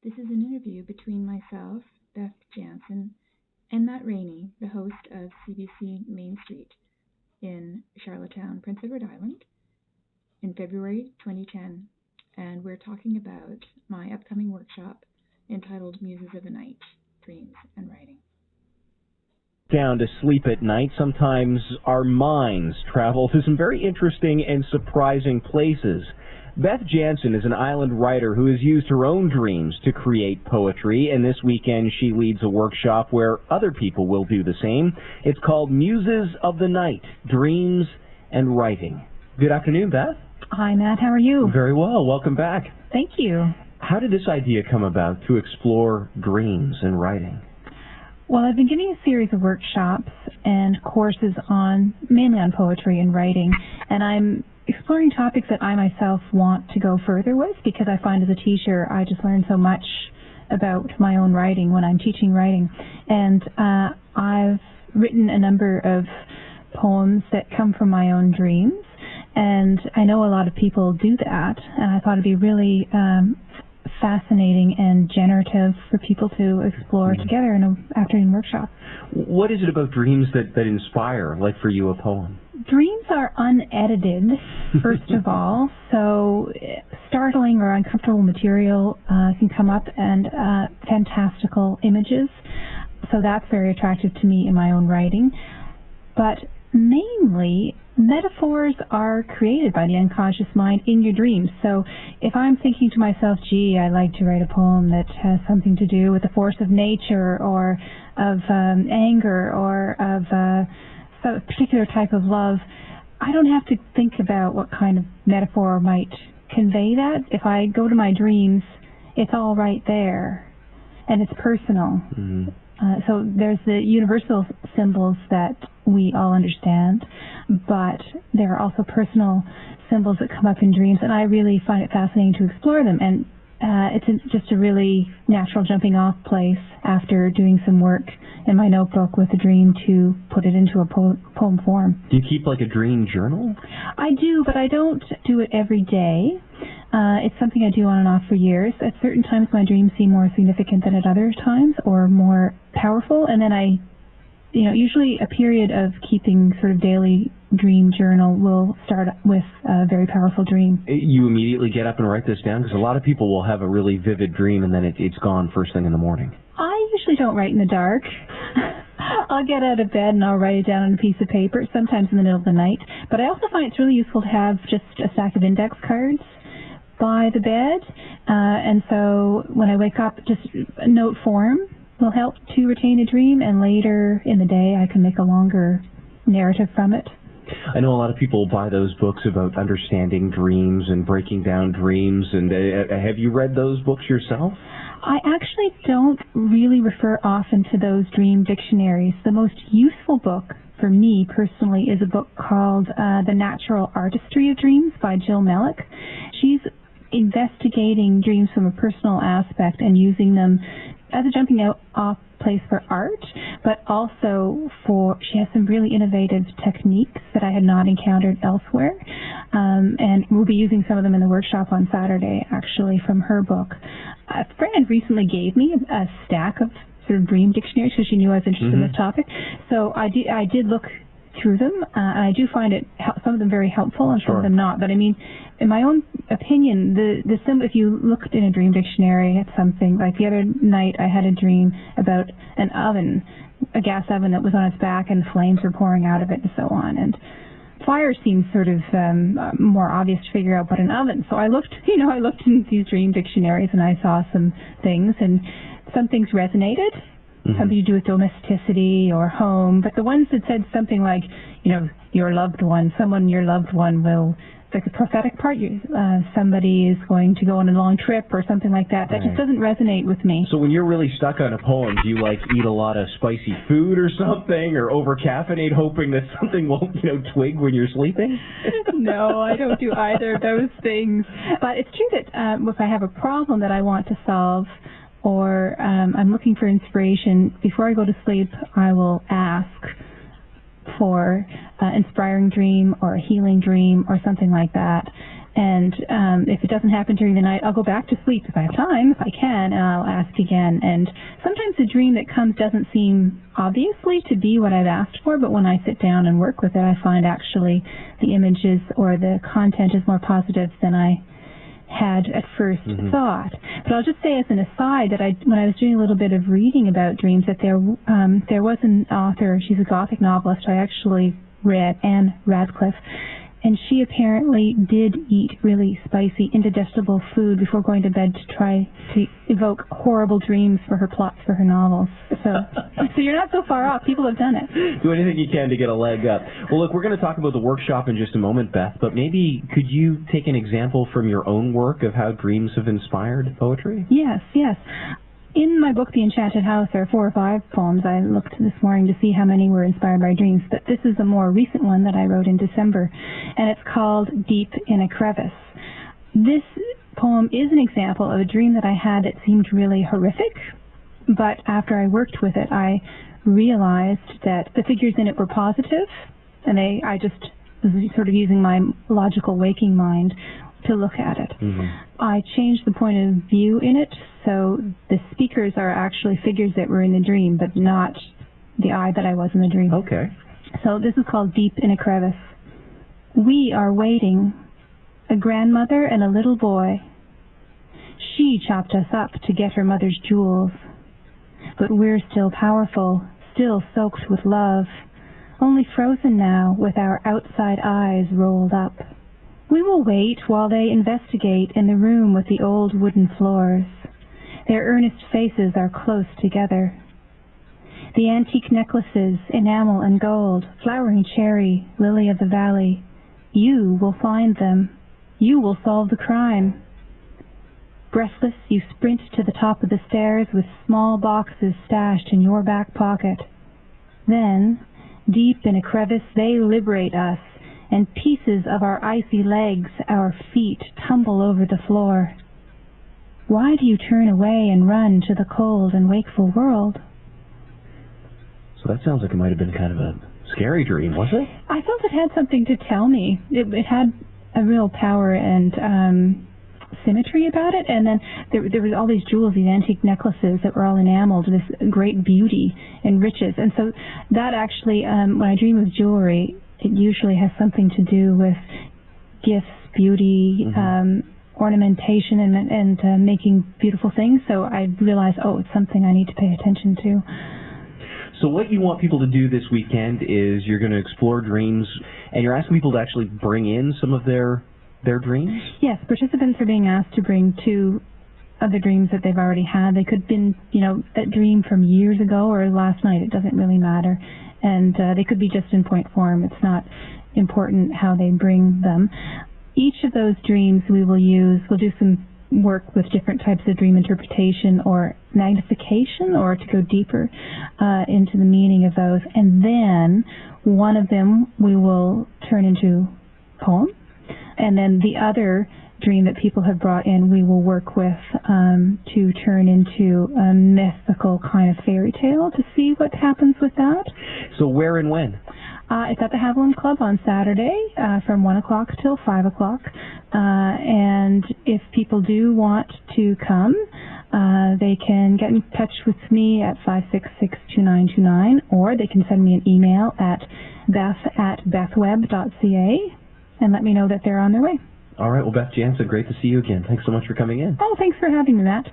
This is an interview between myself, Beth Janzen, and Matt Rainnie, the host of CBC Mainstreet in Charlottetown, Prince Edward Island, in February 2010. And we're talking about my upcoming workshop entitled Muses of the Night, Dreams and Writing. Down to sleep at night, sometimes our minds travel to some very interesting and surprising places. Beth Janzen is an island writer who has used her own dreams to create poetry, and this weekend she leads a workshop where other people will do the same. It's called Muses of the Night, Dreams and Writing. Good afternoon, Beth. Hi, Matt. How are you? Very well. Welcome back. Thank you. How did this idea come about to explore dreams and writing? Well, I've been giving a series of workshops and courses mainly on poetry and writing, and I'm exploring topics that I myself want to go further with, because I find as a teacher I just learn so much about my own writing when I'm teaching writing. And I've written a number of poems that come from my own dreams, and I know a lot of people do that, and I thought it'd be really fascinating and generative for people to explore together in an afternoon workshop. What is it about dreams that inspire, like for you, a poem? Dreams are unedited, first of all, so startling or uncomfortable material can come up, and fantastical images, so that's very attractive to me in my own writing. But mainly, metaphors are created by the unconscious mind in your dreams. So if I'm thinking to myself, gee, I like to write a poem that has something to do with the force of nature, or of anger, or of a particular type of love, I don't have to think about what kind of metaphor might convey that. If I go to my dreams, it's all right there, and it's personal. Mm-hmm. So there's the universal symbols that we all understand, but there are also personal symbols that come up in dreams, and I really find it fascinating to explore them. And it's just a really natural jumping off place after doing some work in my notebook with a dream to put it into a poem form. Do you keep like a dream journal? I do, but I don't do it every day. It's something I do on and off for years. At certain times my dreams seem more significant than at other times, or more powerful, and then usually a period of keeping sort of daily dream journal will start with a very powerful dream. You immediately get up and write this down? Because a lot of people will have a really vivid dream and then it's gone first thing in the morning. I usually don't write in the dark. I'll get out of bed and I'll write it down on a piece of paper, sometimes in the middle of the night. But I also find it's really useful to have just a stack of index cards by the bed. And so when I wake up, just a note form will help to retain a dream, and later in the day I can make a longer narrative from it. I know a lot of people buy those books about understanding dreams and breaking down dreams, and have you read those books yourself? I actually don't really refer often to those dream dictionaries. The most useful book for me personally is a book called The Natural Artistry of Dreams by Jill Mellick. She's investigating dreams from a personal aspect and using them as a jumping off place for art, but also she has some really innovative techniques that I had not encountered elsewhere, and we'll be using some of them in the workshop on Saturday, actually, from her book. A friend recently gave me a stack of sort of dream dictionaries because she knew I was interested in this topic, so I did look through them, and I do find some of them very helpful and some of them not. But I mean, in my own opinion, if you looked in a dream dictionary at something, like the other night I had a dream about an oven, a gas oven that was on its back and flames were pouring out of it and so on. And fire seems sort of more obvious to figure out, but an oven. So I looked in these dream dictionaries and I saw some things, and some things resonated. Something to do with domesticity or home, but the ones that said something like, your loved one, your loved one will, like the prophetic part, somebody is going to go on a long trip or something like that. That just doesn't resonate with me. So when you're really stuck on a poem, do you eat a lot of spicy food or something, or over-caffeinate hoping that something won't, twig when you're sleeping? No, I don't do either of those things. But it's true that if I have a problem that I want to solve, or I'm looking for inspiration, before I go to sleep, I will ask, for inspiring dream or a healing dream or something like that. And if it doesn't happen during the night, I'll go back to sleep if I have time, if I can, and I'll ask again. And sometimes the dream that comes doesn't seem obviously to be what I've asked for, but when I sit down and work with it, I find actually the images or the content is more positive than I had at first thought. But I'll just say as an aside that when I was doing a little bit of reading about dreams, that there was an author, she's a Gothic novelist I actually read, Anne Radcliffe, and she apparently did eat really spicy, indigestible food before going to bed to try to evoke horrible dreams for her plots for her novels. So you're not so far off. People have done it. Do anything you can to get a leg up. Well, look, we're going to talk about the workshop in just a moment, Beth, but maybe could you take an example from your own work of how dreams have inspired poetry? Yes. In my book, The Enchanted House, there are 4 or 5 poems. I looked this morning to see how many were inspired by dreams, but this is a more recent one that I wrote in December, and it's called Deep in a Crevice. This poem is an example of a dream that I had that seemed really horrific, but after I worked with it, I realized that the figures in it were positive, and I just was sort of using my logical waking mind to look at it. I changed the point of view in it, so the speakers are actually figures that were in the dream, but not the I that I was in the dream. Okay. So this is called Deep in a Crevice. We are waiting, a grandmother and a little boy. She chopped us up to get her mother's jewels, but we're still powerful, still soaked with love, only frozen now with our outside eyes rolled up. We will wait while they investigate in the room with the old wooden floors. Their earnest faces are close together. The antique necklaces, enamel and gold, flowering cherry, lily of the valley. You will find them. You will solve the crime. Breathless, you sprint to the top of the stairs with small boxes stashed in your back pocket. Then, deep in a crevice, they liberate us, and pieces of our icy legs, our feet, tumble over the floor. Why do you turn away and run to the cold and wakeful world? So that sounds like it might have been kind of a scary dream, was it? I felt it had something to tell me. It had a real power and symmetry about it, and then there was all these jewels, these antique necklaces that were all enameled, this great beauty and riches. And so that actually, when I dream of jewelry, it usually has something to do with gifts, beauty, ornamentation, and making beautiful things. So I realized, it's something I need to pay attention to. So what you want people to do this weekend is you're going to explore dreams, and you're asking people to actually bring in some of their dreams? Yes, participants are being asked to bring 2 other dreams that they've already had. They could have been, that dream from years ago or last night. It doesn't really matter. And they could be just in point form. It's not important how they bring them. Each of those dreams we'll do some work with different types of dream interpretation or magnification, or to go deeper into the meaning of those. And then one of them we will turn into poem. And then the other dream that people have brought in, we will work with to turn into a mythical kind of fairy tale to see what happens with that. So where and when? It's at the Haviland Club on Saturday from 1 o'clock till 5 o'clock. And if people do want to come, they can get in touch with me at 566-2929, or they can send me an email at beth@bethweb.ca and let me know that they're on their way. All right. Well, Beth Janzen, great to see you again. Thanks so much for coming in. Oh, thanks for having me, Matt.